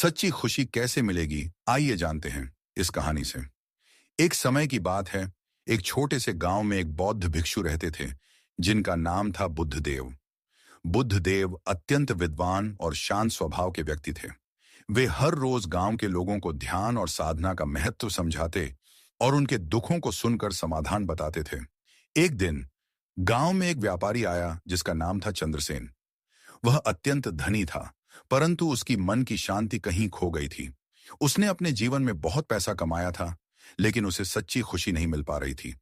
सच्ची खुशी कैसे मिलेगी, आइए जानते हैं इस कहानी से। एक समय की बात है। एक छोटे से गांव में एक बौद्ध भिक्षु रहते थे जिनका नाम था बुद्धदेव। बुद्धदेव अत्यंत विद्वान और शांत स्वभाव के व्यक्ति थे। वे हर रोज गांव के लोगों को ध्यान और साधना का महत्व समझाते और उनके दुखों को सुनकर समाधान बताते थे। एक दिन गांव में एक व्यापारी आया जिसका नाम था चंद्रसेन। वह अत्यंत धनी था, परंतु उसकी मन की शांति कहीं खो गई थी। उसने अपने जीवन में बहुत पैसा कमाया था, लेकिन उसे सच्ची खुशी नहीं मिल पा रही थी।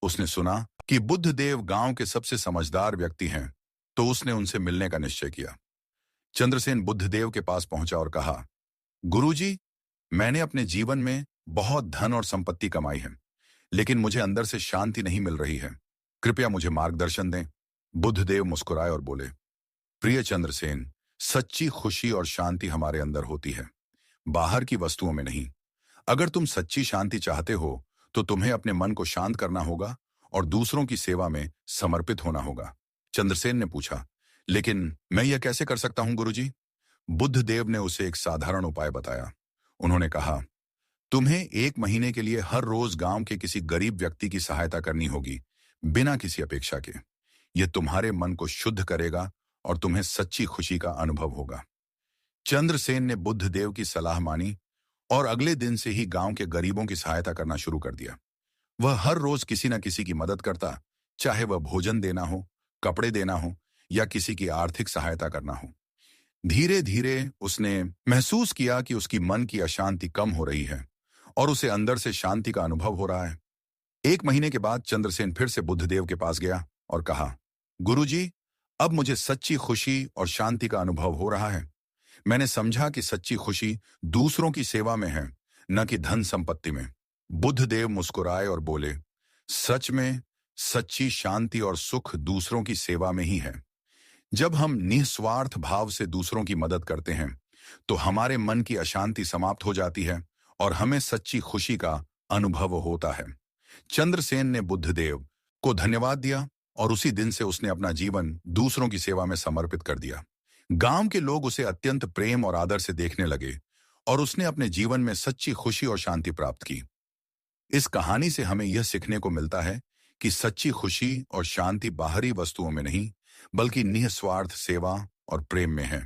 उसने सुना कि बुद्धदेव गांव के सबसे समझदार व्यक्ति हैं, तो उसने उनसे मिलने का निश्चय किया। चंद्रसेन बुद्धदेव के पास पहुंचा और कहा, गुरुजी, मैंने अपने जीवन में बहुत धन और संपत्ति कमाई है, लेकिन मुझे अंदर से शांति नहीं मिल रही है। कृपया मुझे मार्गदर्शन दें। बुद्धदेव मुस्कुराए और बोले, प्रिय चंद्रसेन, सच्ची खुशी और शांति हमारे अंदर होती है, बाहर की वस्तुओं में नहीं। अगर तुम सच्ची शांति चाहते हो तो तुम्हें अपने मन को शांत करना होगा और दूसरों की सेवा में समर्पित होना होगा। चंद्रसेन ने पूछा, लेकिन मैं यह कैसे कर सकता हूं गुरुजी? बुद्धदेव ने उसे एक साधारण उपाय बताया। उन्होंने कहा, तुम्हें 1 महीने के लिए हर रोज गांव के किसी गरीब व्यक्ति की सहायता करनी होगी, बिना किसी अपेक्षा के। यह तुम्हारे मन को शुद्ध करेगा और तुम्हें सच्ची खुशी का अनुभव होगा। चंद्रसेन ने बुद्धदेव की सलाह मानी और अगले दिन से ही गांव के गरीबों की सहायता करना शुरू कर दिया। वह हर रोज किसी न किसी की मदद करता, चाहे वह भोजन देना हो, कपड़े देना हो या किसी की आर्थिक सहायता करना हो। धीरे धीरे उसने महसूस किया कि उसकी मन की अशांति कम हो रही है और उसे अंदर से शांति का अनुभव हो रहा है। 1 महीने के बाद चंद्रसेन फिर से बुद्धदेव के पास गया और कहा, गुरुजी, अब मुझे सच्ची खुशी और शांति का अनुभव हो रहा है। मैंने समझा कि सच्ची खुशी दूसरों की सेवा में है, न कि धन संपत्ति में। बुद्धदेव मुस्कुराए और बोले, सच में सच्ची शांति और सुख दूसरों की सेवा में ही है। जब हम निस्वार्थ भाव से दूसरों की मदद करते हैं तो हमारे मन की अशांति समाप्त हो जाती है और हमें सच्ची खुशी का अनुभव होता है। चंद्रसेन ने बुद्धदेव को धन्यवाद दिया और उसी दिन से उसने अपना जीवन दूसरों की सेवा में समर्पित कर दिया। गांव के लोग उसे अत्यंत प्रेम और आदर से देखने लगे और उसने अपने जीवन में सच्ची खुशी और शांति प्राप्त की। इस कहानी से हमें यह सीखने को मिलता है कि सच्ची खुशी और शांति बाहरी वस्तुओं में नहीं, बल्कि निस्वार्थ सेवा और प्रेम में है।